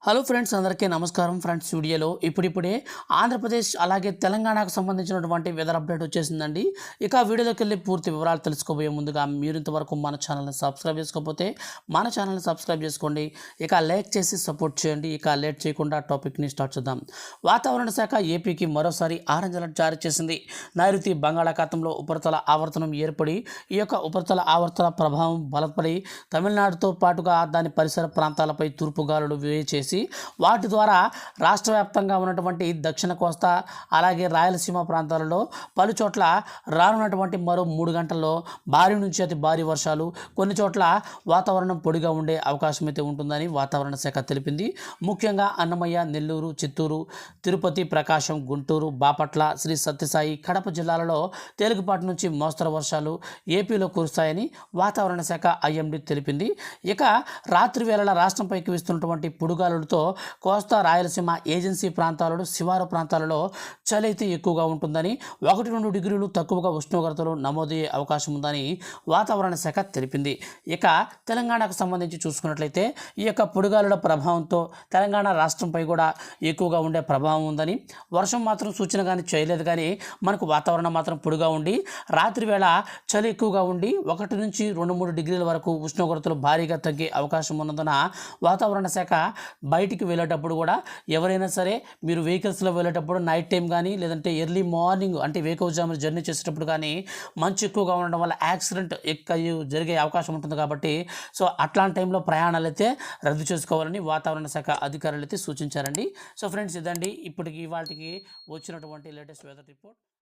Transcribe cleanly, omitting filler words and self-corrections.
Hello friends, అందరికీ నమస్కారం. Friends, వీడియోలో ఇప్పుడిప్పుడే ఆంధ్రప్రదేశ్ అలాగే తెలంగాణకు సంబంధించినటువంటి వెదర్ అప్డేట్ వచ్చేసిందండి. ఇక వీడియోలోకి వెళ్ళి పూర్తి వివరాలు తెలుసుకోబోయే ముందుగా మీరు ఇంతవరకు మన ఛానల్ని సబ్స్క్రైబ్ చేసుకోకపోతే మన ఛానల్ని సబ్స్క్రైబ్ చేసుకోండి. ఇక లైక్ చేసి సపోర్ట్ చేయండి. ఇక లేట్ చేయకుండా టాపిక్ని స్టార్ట్ చేద్దాం. వాతావరణ శాఖ ఏపీకి మరోసారి ఆరెంజ్ అలర్ట్ జారీ చేసింది. నైరుతి బంగాళాఖాతంలో ఉపరితల ఆవర్తనం ఏర్పడి ఈ యొక్క ఉపరితల ఆవర్తన ప్రభావం బలపడి తమిళనాడుతో పాటుగా దాని పరిసర ప్రాంతాలపై తూర్పు గాలులు వేచేసి వాటి ద్వారా రాష్ట్ర వ్యాప్తంగా ఉన్నటువంటి దక్షిణ కోస్తా అలాగే రాయలసీమ ప్రాంతాలలో పలు చోట్ల రానున్నటువంటి మరో 3 గంటల్లో భారీ నుంచి అతి భారీ వర్షాలు, కొన్ని చోట్ల వాతావరణం పొడిగా ఉండే అవకాశం అయితే ఉంటుందని వాతావరణ శాఖ తెలిపింది. ముఖ్యంగా అన్నమయ్య, నెల్లూరు, చిత్తూరు, తిరుపతి, ప్రకాశం, గుంటూరు, బాపట్ల, శ్రీ సత్యసాయి, కడప జిల్లాలలో తేలికపాటి నుంచి మోస్తరు వర్షాలు ఏపీలో కురుస్తాయని వాతావరణ శాఖ ఐఎండీ తెలిపింది. ఇక రాత్రి వేళల రాష్ట్రంపైకి వీస్తున్నటువంటి పొడుగాలులతో కోస్తా రాయలసీమ ఏజెన్సీ ప్రాంతాలలో శివారు ప్రాంతాలలో చలి అయితే ఎక్కువగా ఉంటుందని, 1-2 డిగ్రీలు తక్కువగా ఉష్ణోగ్రతలు నమోదయ్యే అవకాశం ఉందని వాతావరణ శాఖ తెలిపింది. ఇక తెలంగాణకు సంబంధించి చూసుకున్నట్లయితే ఈ యొక్క పొడుగాలుల ప్రభావంతో తెలంగాణ రాష్ట్రంపై కూడా ఎక్కువగా ఉండే ప్రభావం ఉందని, వర్షం మాత్రం సూచన కానీ చేయలేదు, కానీ మనకు వాతావరణం మాత్రం పొడిగా ఉండి రాత్రి వేళ చలి ఎక్కువగా ఉండి 1 నుంచి 2-3 డిగ్రీల వరకు ఉష్ణోగ్రతలు భారీగా తగ్గే అవకాశం ఉన్నందున వాతావరణ శాఖ బయటికి వెళ్ళేటప్పుడు కూడా ఎవరైనా సరే మీరు వెహికల్స్లో వెళ్ళేటప్పుడు నైట్ టైం కానీ లేదంటే ఎర్లీ మార్నింగ్ అంటే వేకువజామున జర్నీ చేసేటప్పుడు కానీ మంచు ఎక్కువగా ఉండడం వల్ల యాక్సిడెంట్ జరిగే అవకాశం ఉంటుంది. కాబట్టి సో అట్లాంటి టైంలో ప్రయాణాలు అయితే రద్దు చేసుకోవాలని వాతావరణ శాఖ అధికారులు అయితే సూచించారండి. సో ఫ్రెండ్స్, ఇదండి ఇప్పటికి వాటికి వచ్చినటువంటి లేటెస్ట్ వెదర్ రిపోర్ట్.